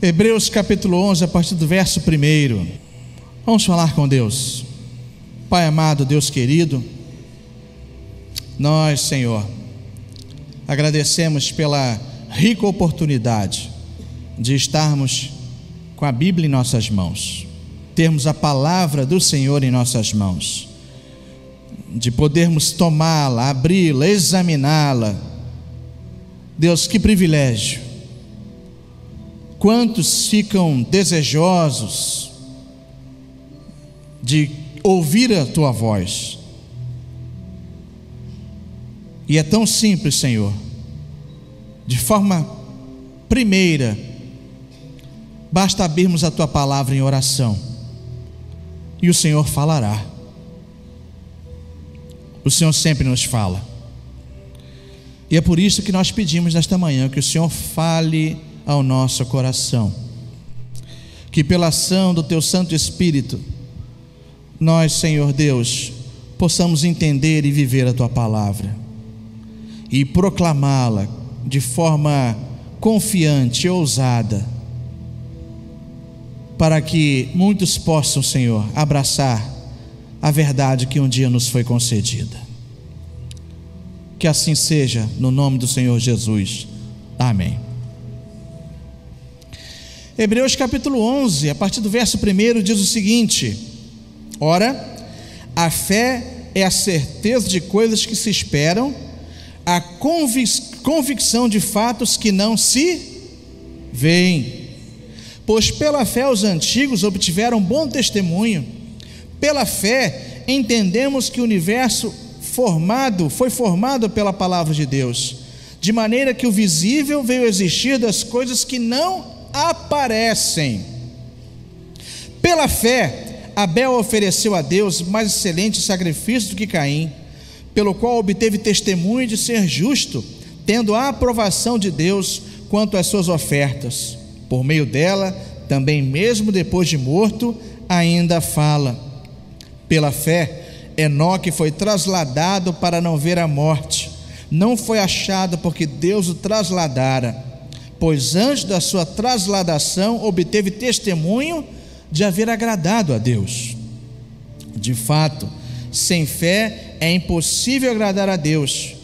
Hebreus capítulo 11, a partir do verso 1. Vamos falar com Deus. Pai amado, Deus querido, nós, Senhor, agradecemos pela rica oportunidade de estarmos com a Bíblia em nossas mãos, termos a palavra do Senhor em nossas mãos, de podermos tomá-la, abri-la, examiná-la. Deus, que privilégio! Quantos ficam desejosos de ouvir a Tua voz? E é tão simples, Senhor. De forma primeira, basta abrirmos a Tua palavra em oração, e o Senhor falará. O Senhor sempre nos fala, e é por isso que nós pedimos nesta manhã que o Senhor fale ao nosso coração, que pela ação do Teu Santo Espírito, nós, Senhor Deus, possamos entender e viver a Tua palavra, e proclamá-la de forma confiante e ousada, para que muitos possam, Senhor, abraçar a verdade que um dia nos foi concedida. Que assim seja, no nome do Senhor Jesus. Amém. Hebreus capítulo 11, a partir do verso 1, diz o seguinte: ora, a fé é a certeza de coisas que se esperam, a convicção de fatos que não se veem. Pois pela fé os antigos obtiveram bom testemunho. Pela fé entendemos que o universo foi formado pela palavra de Deus, de maneira que o visível veio a existir das coisas que não aparecem. Pela fé Abel ofereceu a Deus mais excelente sacrifício do que Caim, pelo qual obteve testemunho de ser justo, tendo a aprovação de Deus quanto às suas ofertas. Por meio dela, também mesmo depois de morto, ainda fala. Pela fé Enoque foi trasladado para não ver a morte, não foi achado porque Deus o trasladara, pois antes da sua trasladação obteve testemunho de haver agradado a Deus. De fato, sem fé é impossível agradar a Deus,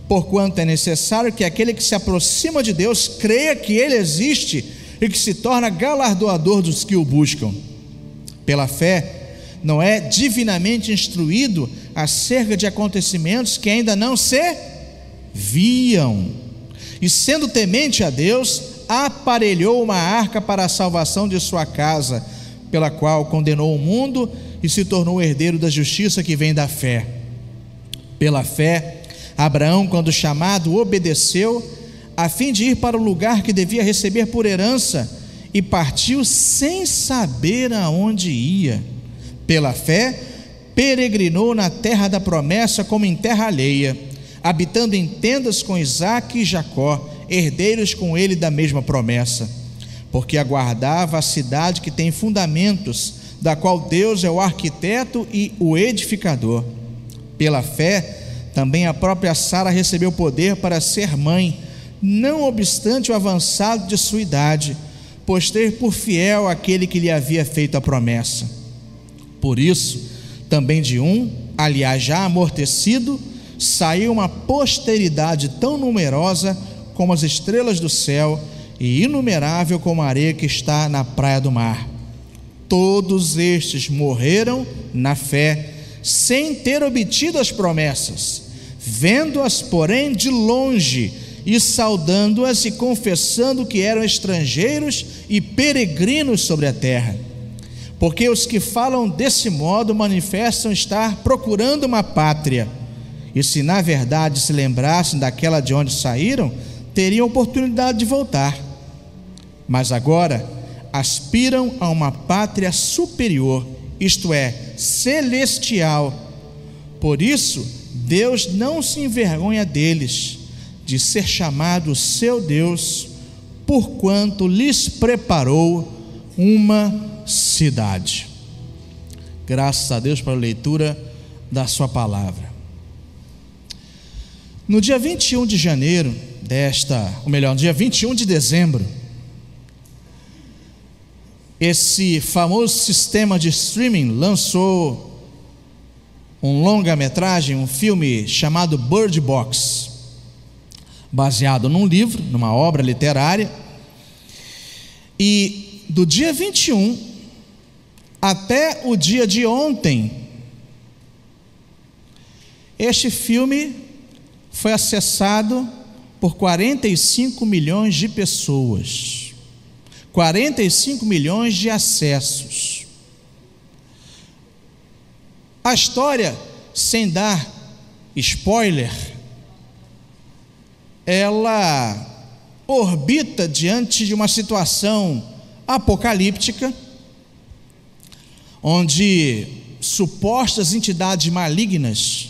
porquanto é necessário que aquele que se aproxima de Deus creia que Ele existe e que se torna galardoador dos que o buscam. Pela fé, Noé, divinamente instruído acerca de acontecimentos que ainda não se viam, e sendo temente a Deus, aparelhou uma arca para a salvação de sua casa, pela qual condenou o mundo e se tornou herdeiro da justiça que vem da fé. Pela fé, Abraão, quando chamado, obedeceu, a fim de ir para o lugar que devia receber por herança, e partiu sem saber aonde ia. Pela fé, peregrinou na terra da promessa como em terra alheia, habitando em tendas com Isaque e Jacó, herdeiros com ele da mesma promessa, porque aguardava a cidade que tem fundamentos, da qual Deus é o arquiteto e o edificador. Pela fé, também a própria Sara recebeu poder para ser mãe, não obstante o avançado de sua idade, pois teve por fiel aquele que lhe havia feito a promessa. Por isso, também de um, aliás já amortecido, saiu uma posteridade tão numerosa como as estrelas do céu e inumerável como a areia que está na praia do mar. Todos estes morreram na fé, sem ter obtido as promessas, vendo-as, porém, de longe, e saudando-as e confessando que eram estrangeiros e peregrinos sobre a terra. Porque os que falam desse modo manifestam estar procurando uma pátria, e se na verdade se lembrassem daquela de onde saíram, teriam oportunidade de voltar. Mas agora aspiram a uma pátria superior, isto é, celestial. Por isso, Deus não se envergonha deles, de ser chamado seu Deus, porquanto lhes preparou uma cidade. Graças a Deus pela leitura da sua palavra. No dia 21 de janeiro no dia 21 de dezembro, esse famoso sistema de streaming lançou um longa-metragem, um filme chamado Bird Box, baseado num livro, numa obra literária. E do dia 21 até o dia de ontem, este filme foi acessado por 45 milhões de pessoas, 45 milhões de acessos. A história, sem dar spoiler, ela orbita diante de uma situação apocalíptica, onde supostas entidades malignas,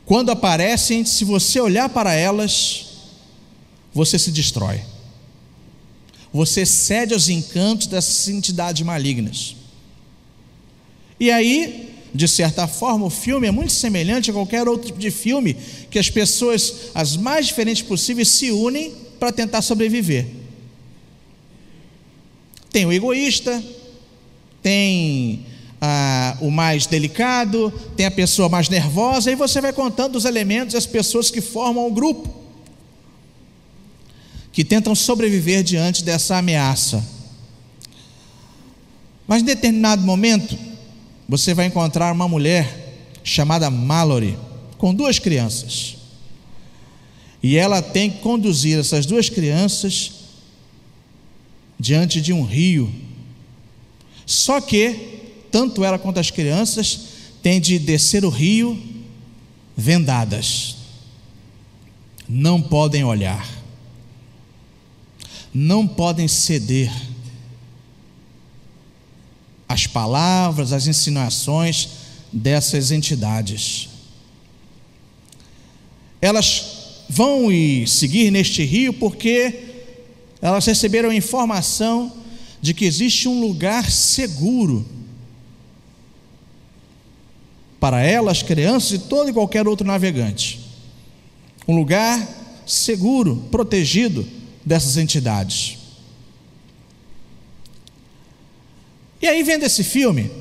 quando aparecem, se você olhar para elas, você se destrói. Você cede aos encantos dessas entidades malignas. E aí, de certa forma, o filme é muito semelhante a qualquer outro tipo de filme, que as pessoas, as mais diferentes possíveis, se unem para tentar sobreviver. Tem o egoísta, tem o mais delicado, tem a pessoa mais nervosa, e você vai contando os elementos e as pessoas que formam o grupo, que tentam sobreviver diante dessa ameaça. Mas em determinado momento, você vai encontrar uma mulher chamada Mallory, com 2 crianças, e ela tem que conduzir essas 2 crianças diante de um rio. Só que tanto ela quanto as crianças têm de descer o rio vendadas, não podem olhar, não podem ceder às palavras, às insinuações dessas entidades. Elas vão seguir neste rio porque elas receberam a informação de que existe um lugar seguro para elas, crianças e todo e qualquer outro navegante. Um lugar seguro, protegido dessas entidades. E aí, vendo esse filme,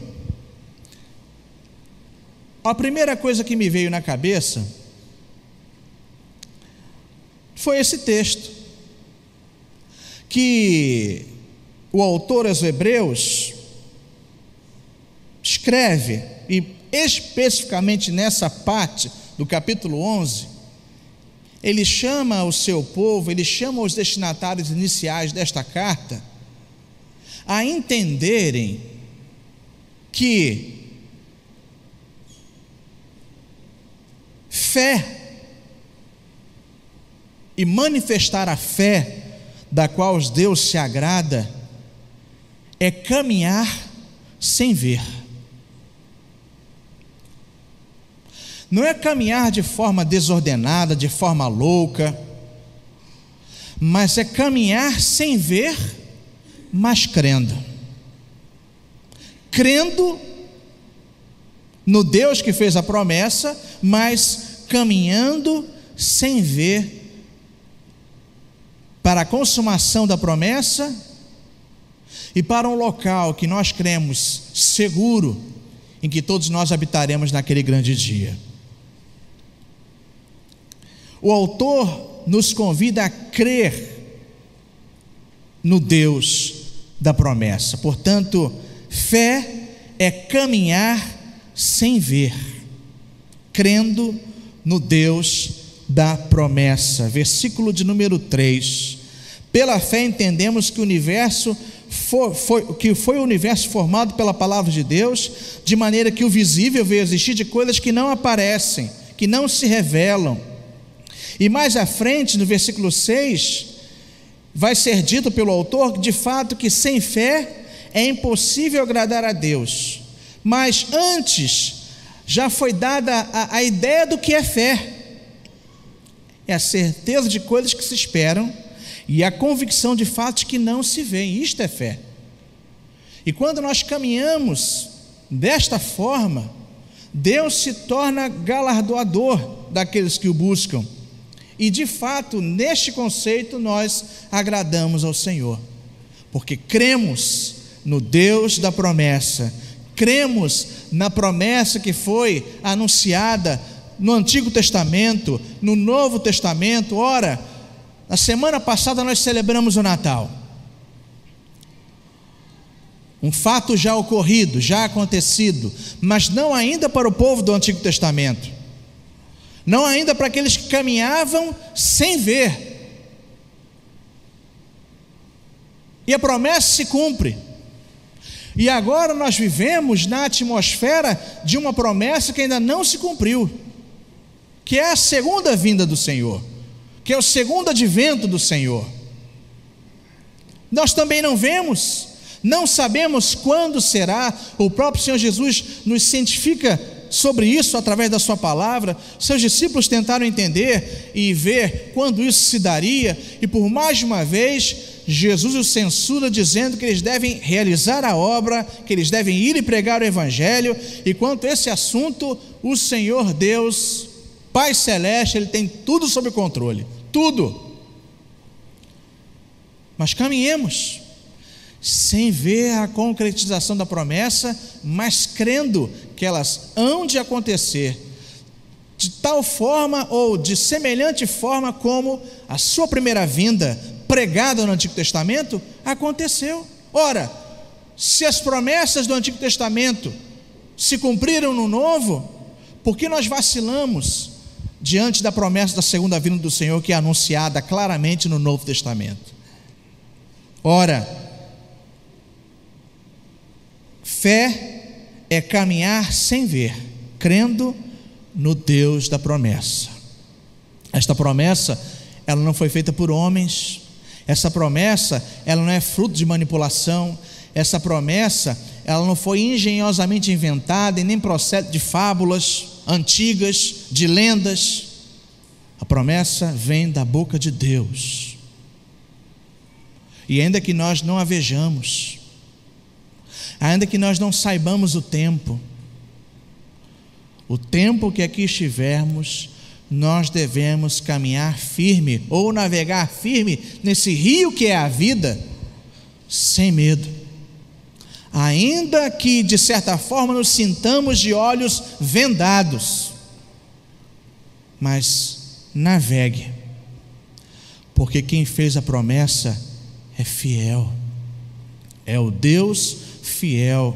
a primeira coisa que me veio na cabeça foi esse texto, que o autor aos Hebreus escreve, e especificamente nessa parte do capítulo 11, ele chama o seu povo, ele chama os destinatários iniciais desta carta a entenderem que fé e manifestar a fé da qual Deus se agrada é caminhar sem ver. Não é caminhar de forma desordenada, de forma louca, mas é caminhar sem ver, mas crendo. Crendo no Deus que fez a promessa, mas caminhando sem ver para a consumação da promessa e para um local que nós cremos seguro, em que todos nós habitaremos naquele grande dia. O autor nos convida a crer no Deus da promessa. Portanto, fé é caminhar sem ver, crendo no Deus da promessa. Versículo de número 3. Pela fé entendemos que o universo foi o universo formado pela palavra de Deus, de maneira que o visível veio existir de coisas que não aparecem, que não se revelam. E mais à frente, no versículo 6, vai ser dito pelo autor, de fato, que sem fé é impossível agradar a Deus. Mas antes, já foi dada a ideia do que é fé. É a certeza de coisas que se esperam e a convicção de fatos que não se veem. Isto é fé. E quando nós caminhamos desta forma, Deus se torna galardoador daqueles que o buscam. E de fato, neste conceito, nós agradamos ao Senhor, porque cremos no Deus da promessa, cremos na promessa que foi anunciada no Antigo Testamento, no Novo Testamento. Ora, na semana passada nós celebramos o Natal, um fato já ocorrido, já acontecido, mas não ainda para o povo do Antigo Testamento, não ainda para aqueles que caminhavam sem ver, e a promessa se cumpre. E agora nós vivemos na atmosfera de uma promessa que ainda não se cumpriu, que é a segunda vinda do Senhor, que é o segundo advento do Senhor. Nós também não vemos, não sabemos quando será. O próprio Senhor Jesus nos cientifica sobre isso através da sua palavra. Seus discípulos tentaram entender e ver quando isso se daria, e por mais de uma vez Jesus os censura, dizendo que eles devem realizar a obra, que eles devem ir e pregar o Evangelho. E quanto a esse assunto, o Senhor Deus, Pai Celeste, Ele tem tudo sob controle, tudo. Mas caminhemos sem ver a concretização da promessa, mas crendo que elas hão de acontecer de tal forma ou de semelhante forma como a sua primeira vinda, pregada no Antigo Testamento, aconteceu. Ora, se as promessas do Antigo Testamento se cumpriram no Novo, por que nós vacilamos diante da promessa da segunda vinda do Senhor, que é anunciada claramente no Novo Testamento? Ora, fé é caminhar sem ver, crendo no Deus da promessa. Esta promessa, ela não foi feita por homens. Essa promessa, ela não é fruto de manipulação. Essa promessa, ela não foi engenhosamente inventada e nem procede de fábulas antigas, de lendas. A promessa vem da boca de Deus. E ainda que nós não a vejamos, ainda que nós não saibamos o tempo que aqui estivermos, nós devemos caminhar firme, ou navegar firme nesse rio que é a vida, sem medo, ainda que de certa forma nos sintamos de olhos vendados, mas navegue, porque quem fez a promessa é fiel, é o Deus fiel,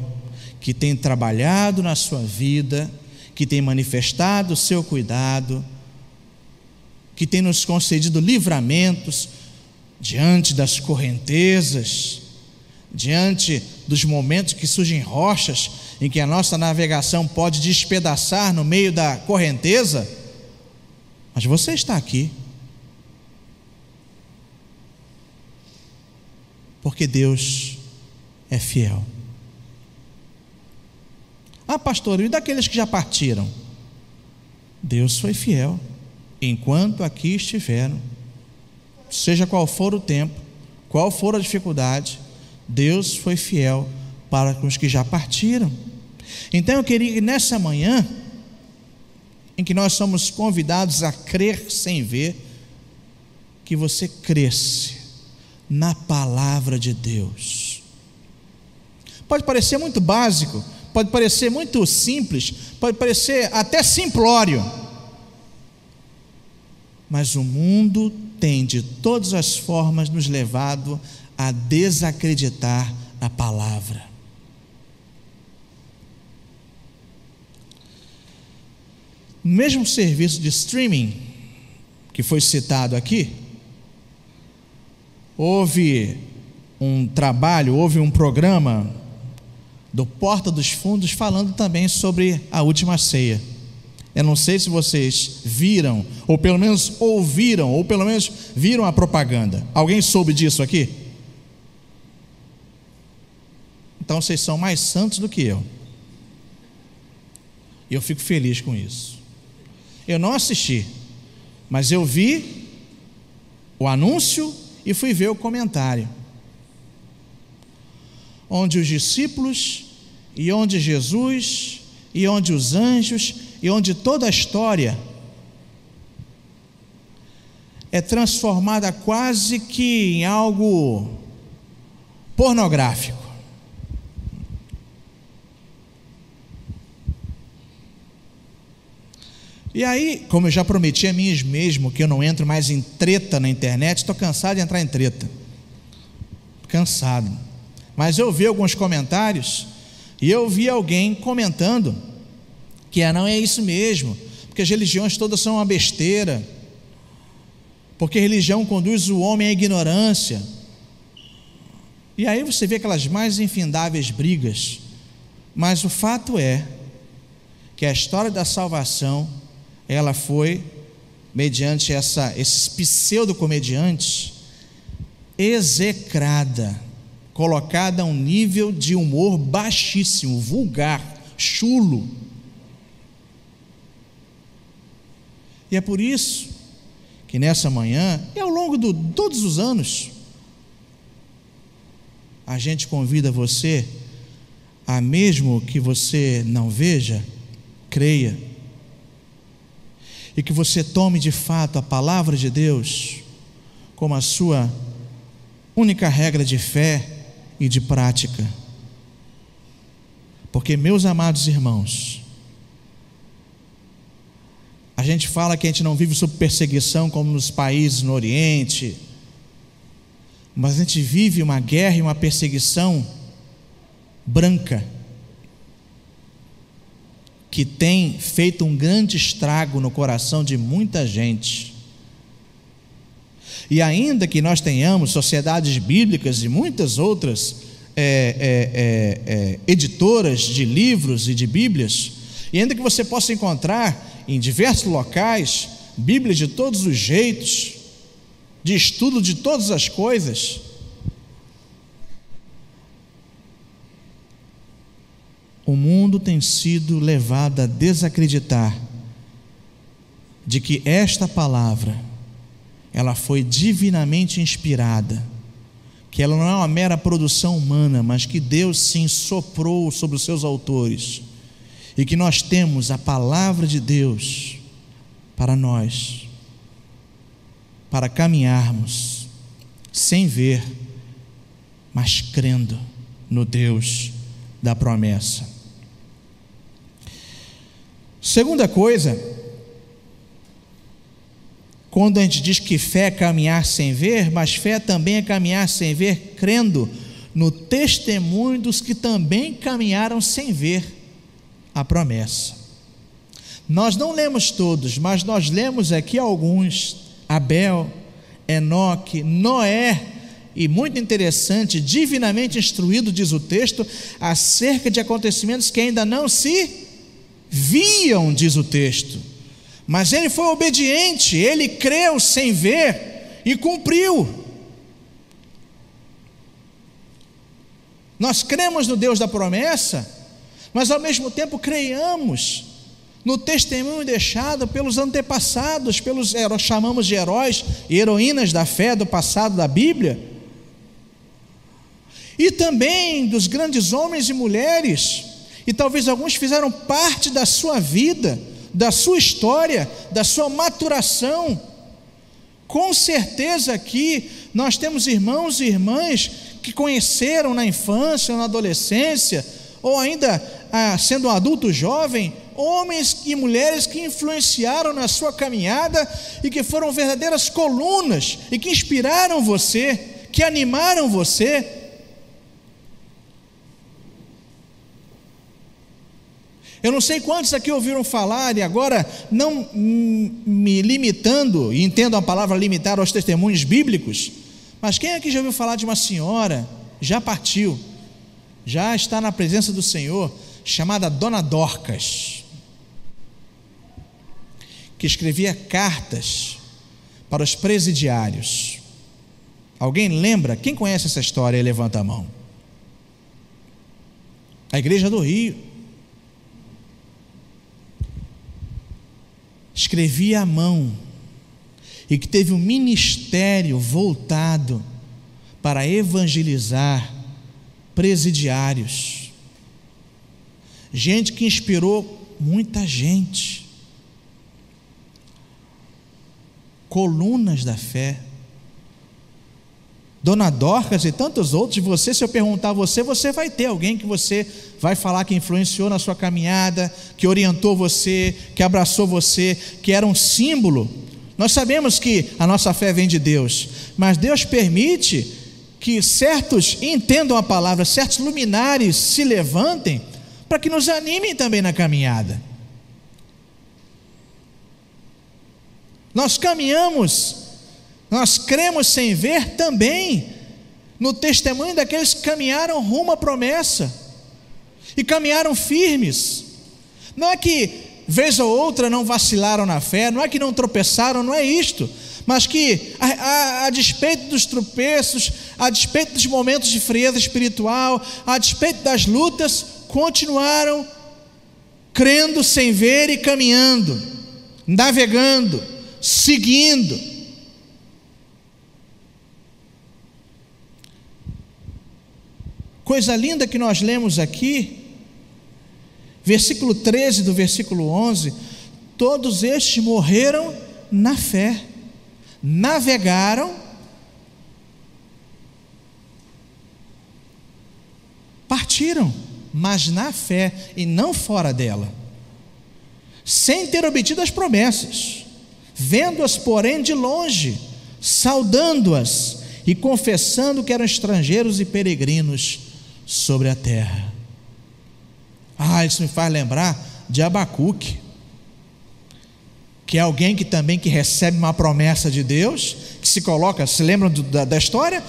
que tem trabalhado na sua vida, que tem manifestado o seu cuidado, que tem nos concedido livramentos diante das correntezas, diante dos momentos que surgem rochas, em que a nossa navegação pode despedaçar no meio da correnteza. Mas você está aqui, porque Deus é fiel. Ah, pastor, e daqueles que já partiram? Deus foi fiel enquanto aqui estiveram, seja qual for o tempo, qual for a dificuldade, Deus foi fiel para com os que já partiram. Então eu queria que nessa manhã, em que nós somos convidados a crer sem ver, que você cresce na palavra de Deus. Pode parecer muito básico, pode parecer muito simples, pode parecer até simplório, mas o mundo tem de todas as formas nos levado a desacreditar na palavra. No mesmo serviço de streaming que foi citado aqui, houve um trabalho, houve um programa do Porta dos Fundos falando também sobre a última ceia. Eu não sei se vocês viram, ou pelo menos ouviram, ou pelo menos viram a propaganda. Alguém soube disso aqui? Então vocês são mais santos do que eu. E eu fico feliz com isso. Eu não assisti, mas eu vi o anúncio e fui ver o comentário, onde os discípulos, e onde Jesus, e onde os anjos, e onde toda a história é transformada quase que em algo pornográfico. E aí, como eu já prometi a mim mesmo que eu não entro mais em treta na internet, estou cansado de entrar em treta. Cansado. Mas eu vi alguns comentários e eu vi alguém comentando que não é isso mesmo, porque as religiões todas são uma besteira, porque a religião conduz o homem à ignorância. E aí você vê aquelas mais infindáveis brigas. Mas o fato é que a história da salvação, ela foi, mediante esses pseudo-comediantes, execrada, colocada a um nível de humor baixíssimo, vulgar, chulo. E é por isso que nessa manhã, e ao longo de todos os anos, a gente convida você a, mesmo que você não veja, creia, e que você tome de fato a palavra de Deus como a sua única regra de fé e de prática. Porque, meus amados irmãos, a gente fala que a gente não vive sob perseguição como nos países no Oriente, mas a gente vive uma guerra e uma perseguição branca, que tem feito um grande estrago no coração de muita gente. E ainda que nós tenhamos sociedades bíblicas e muitas outras editoras de livros e de bíblias, e ainda que você possa encontrar em diversos locais bíblias de todos os jeitos, de estudo de todas as coisas, o mundo tem sido levado a desacreditar de que esta palavra, ela foi divinamente inspirada, que ela não é uma mera produção humana, mas que Deus sim soprou sobre os seus autores, e que nós temos a palavra de Deus para nós, para caminharmos sem ver, mas crendo no Deus da promessa. Segunda coisa, quando a gente diz que fé é caminhar sem ver, mas fé também é caminhar sem ver, crendo no testemunho dos que também caminharam sem ver a promessa. Nós não lemos todos, mas nós lemos aqui alguns: Abel, Enoque, Noé, e muito interessante, divinamente instruído, diz o texto, acerca de acontecimentos que ainda não se viam, diz o texto, mas ele foi obediente, ele creu sem ver e cumpriu. Nós cremos no Deus da promessa, mas ao mesmo tempo creiamos no testemunho deixado pelos antepassados, nós chamamos de heróis e heroínas da fé do passado da Bíblia, e também dos grandes homens e mulheres, e talvez alguns fizeram parte da sua vida, da sua história, da sua maturação. Com certeza aqui nós temos irmãos e irmãs que conheceram na infância ou na adolescência, ou ainda sendo um adulto jovem, homens e mulheres que influenciaram na sua caminhada e que foram verdadeiras colunas e que inspiraram você, que animaram você. Eu não sei quantos aqui ouviram falar, e agora não me limitando, e entendo a palavra limitar aos testemunhos bíblicos, mas quem aqui já ouviu falar de uma senhora, já partiu, já está na presença do Senhor, chamada Dona Dorcas, que escrevia cartas para os presidiários? Alguém lembra? Quem conhece essa história? Levanta a mão. A Igreja do Rio. Escrevia à mão, e que teve um ministério voltado para evangelizar presidiários, gente que inspirou muita gente, colunas da fé, Dona Dorcas e tantos outros. Você, se eu perguntar a você, você vai ter alguém que você vai falar que influenciou na sua caminhada, que orientou você, que abraçou você, que era um símbolo. Nós sabemos que a nossa fé vem de Deus, mas Deus permite que certos entendam a palavra, certos luminares se levantem para que nos animem também na caminhada. Nós caminhamos, nós cremos sem ver também no testemunho daqueles que caminharam rumo à promessa e caminharam firmes. Não é que vez ou outra não vacilaram na fé, não é que não tropeçaram, não é isto, mas que a despeito dos tropeços, a despeito dos momentos de frieza espiritual, a despeito das lutas, continuaram crendo sem ver e caminhando, navegando, seguindo. Coisa linda que nós lemos aqui, versículo 13 do versículo 11: todos estes morreram na fé, navegaram, partiram, mas na fé e não fora dela, sem ter obtido as promessas, vendo-as porém de longe, saudando-as e confessando que eram estrangeiros e peregrinos sobre a terra. Isso me faz lembrar de Abacuque, que é alguém que também que recebe uma promessa de Deus, que se coloca, se lembram da história?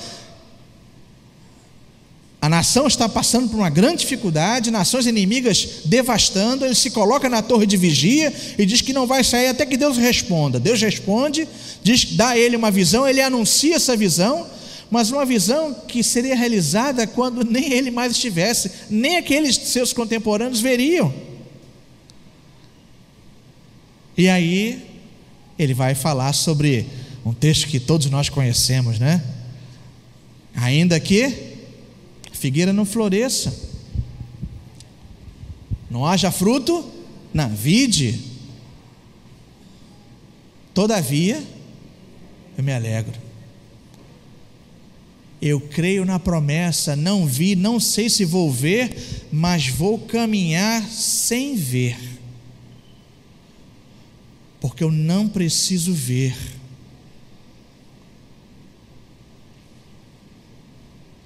A nação está passando por uma grande dificuldade, nações inimigas devastando, ele se coloca na torre de vigia e diz que não vai sair até que Deus responda. Deus responde, dá a ele uma visão, ele anuncia essa visão, mas uma visão que seria realizada quando nem ele mais estivesse, nem aqueles seus contemporâneos veriam. E aí ele vai falar sobre um texto que todos nós conhecemos, né? Ainda que a figueira não floresça, não haja fruto na vide, todavia eu me alegro. Eu creio na promessa, não vi, não sei se vou ver, mas vou caminhar sem ver, porque eu não preciso ver.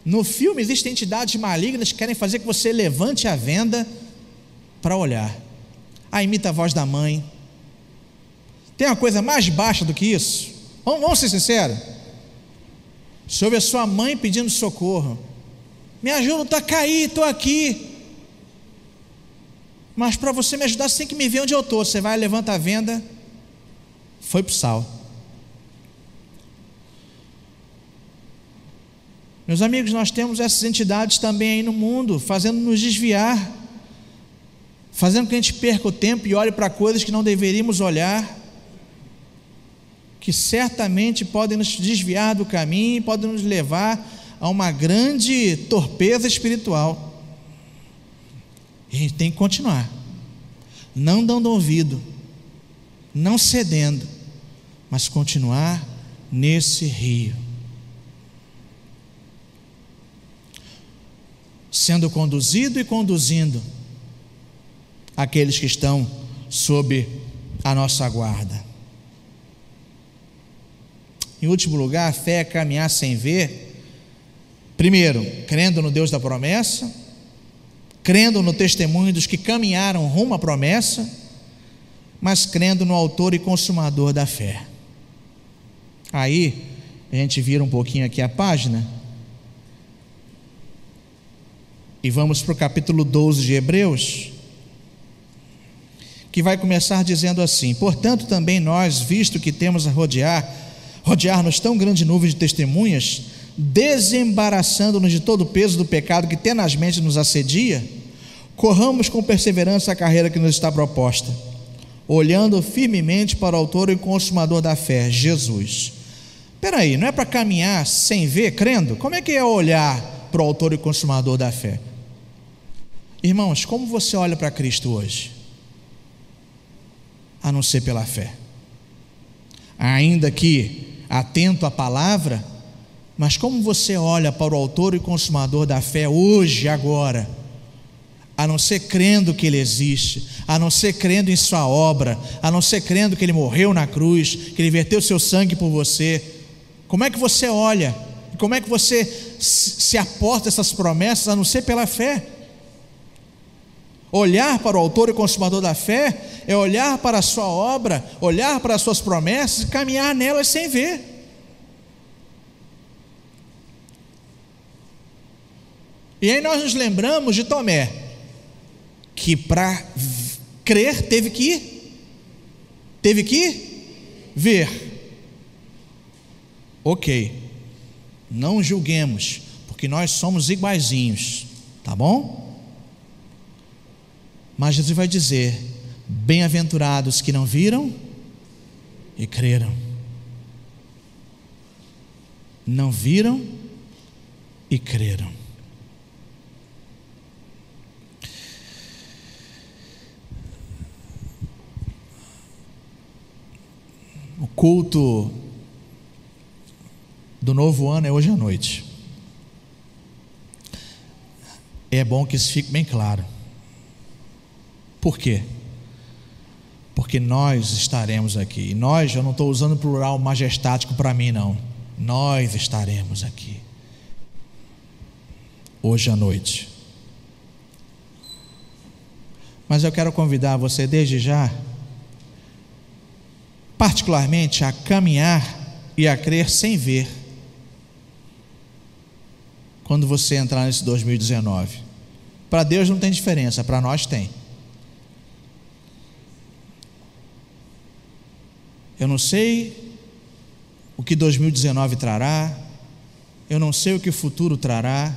No filme existem entidades malignas que querem fazer que você levante a venda para olhar. Imita a voz da mãe. Tem uma coisa mais baixa do que isso? Vamos ser sinceros. Se ouve a sua mãe pedindo socorro, me ajuda a cair, estou aqui, mas para você me ajudar você tem que me ver onde eu estou. Você vai, levanta a venda, foi para o sal. Meus amigos, nós temos essas entidades também aí no mundo, fazendo nos desviar, fazendo com que a gente perca o tempo e olhe para coisas que não deveríamos olhar, que certamente podem nos desviar do caminho e podem nos levar a uma grande torpeza espiritual. E a gente tem que continuar, não dando ouvido, não cedendo, mas continuar nesse rio, sendo conduzido e conduzindo aqueles que estão sob a nossa guarda. Em último lugar, a fé é caminhar sem ver. Primeiro, crendo no Deus da promessa, crendo no testemunho dos que caminharam rumo à promessa, mas crendo no autor e consumador da fé. Aí, a gente vira um pouquinho aqui a página e vamos para o capítulo 12 de Hebreus, que vai começar dizendo assim: portanto também nós, visto que temos a rodear-nos tão grande nuvem de testemunhas, desembaraçando-nos de todo o peso do pecado que tenazmente nos assedia, corramos com perseverança a carreira que nos está proposta, olhando firmemente para o autor e consumador da fé, Jesus. Espera aí, não é para caminhar sem ver, crendo? Como é que é olhar para o autor e consumador da fé? Irmãos, como você olha para Cristo hoje? A não ser pela fé. Ainda que atento à palavra, Mas como você olha para o autor e consumador da fé hoje, agora, a não ser crendo que Ele existe, a não ser crendo em sua obra, a não ser crendo que Ele morreu na cruz, que Ele verteu seu sangue por você, como é que você olha? Como é que você se aporta essas promessas, a não ser pela fé? Olhar para o autor e consumador da fé é olhar para a sua obra, olhar para as suas promessas e caminhar nelas sem ver. E aí nós nos lembramos de Tomé, que para crer teve que ver. Ok, não julguemos, porque nós somos iguaizinhos, tá bom? Mas Jesus vai dizer: bem-aventurados que não viram e creram. Não viram e creram. O culto do novo ano é hoje à noite. É bom que isso fique bem claro. Por quê? Porque nós estaremos aqui. E nós, eu não estou usando plural majestático para mim, não. Nós estaremos aqui hoje à noite. Mas eu quero convidar você desde já, particularmente, a caminhar e a crer sem ver, quando você entrar nesse 2019. Para Deus não tem diferença, para nós tem. Eu não sei o que 2019 trará, eu não sei o que o futuro trará,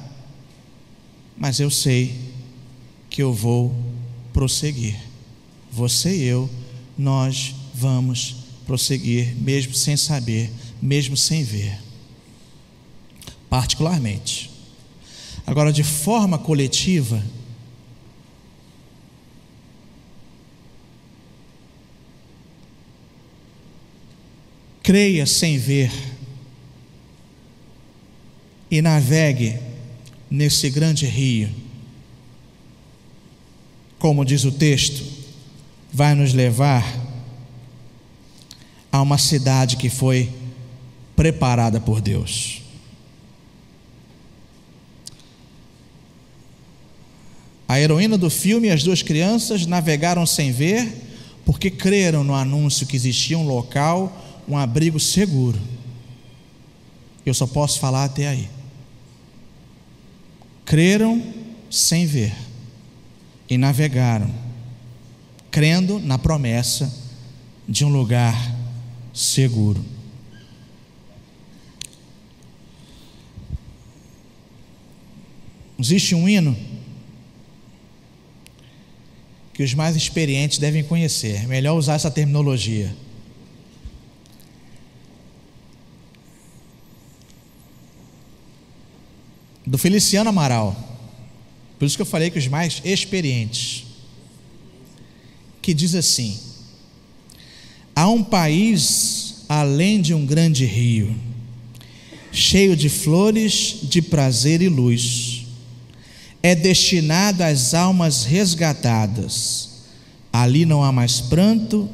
mas eu sei que eu vou prosseguir. Você e eu, nós vamos prosseguir, mesmo sem saber, mesmo sem ver, particularmente. Agora, de forma coletiva, creia sem ver e navegue nesse grande rio. Como diz o texto, vai nos levar a uma cidade que foi preparada por Deus. A heroína do filme e as duas crianças navegaram sem ver, porque creram no anúncio que existia um local, um abrigo seguro. Eu só posso falar até aí. Creram sem ver e navegaram, crendo na promessa de um lugar seguro. Existe um hino que os mais experientes devem conhecer. É melhor usar essa terminologia. Do Feliciano Amaral. Por isso que eu falei que os mais experientes. Que diz assim: há um país além de um grande rio, cheio de flores, de prazer e luz. É destinado às almas resgatadas. Ali não há mais pranto,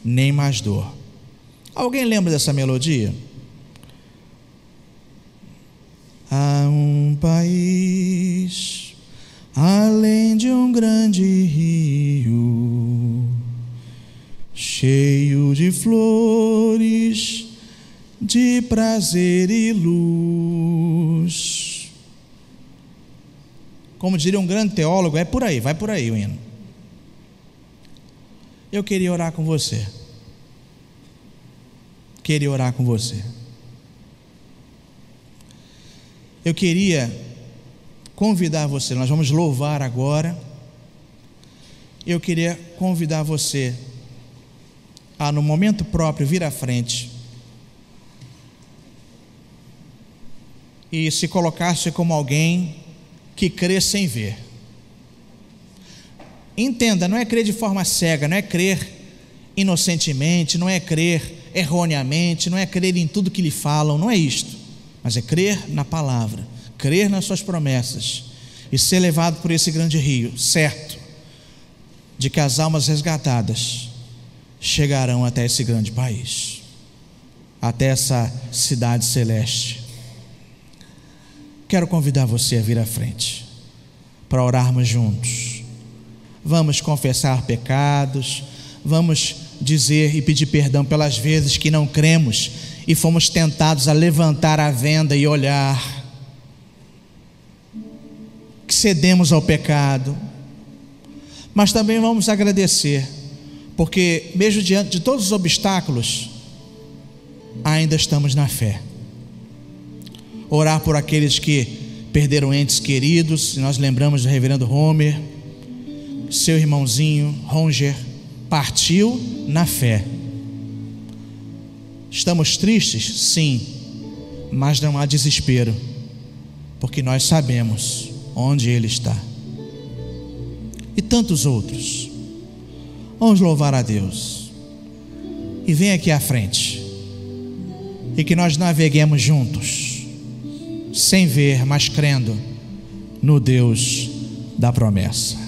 nem mais dor. Alguém lembra dessa melodia? Há um país além de um grande rio, cheio de flores, de prazer e luz. Como diria um grande teólogo, é por aí, vai por aí o hino. Eu queria orar com você. Queria orar com você. Eu queria convidar você, nós vamos louvar agora. Eu queria convidar você a, no momento próprio, vir à frente e se colocar-se como alguém que crê sem ver. Entenda, não é crer de forma cega, não é crer inocentemente, não é crer erroneamente, não é crer em tudo que lhe falam, não é isto. mas é crer na palavra, crer nas suas promessas e ser levado por esse grande rio, certo de que as almas resgatadas chegarão até esse grande país, até essa cidade celeste. Quero convidar você a vir à frente para orarmos juntos. Vamos confessar pecados, vamos dizer e pedir perdão pelas vezes que não cremos e fomos tentados a levantar a venda e olhar, que cedemos ao pecado. Mas também vamos agradecer, porque mesmo diante de todos os obstáculos, ainda estamos na fé. Orar por aqueles que perderam entes queridos. Nós lembramos do reverendo Homer, seu irmãozinho Ronger partiu na fé. Estamos tristes? Sim, mas não há desespero, porque nós sabemos onde ele está. E tantos outros. Vamos louvar a Deus. E vem aqui à frente, e que nós naveguemos juntos, sem ver, mas crendo no Deus da promessa.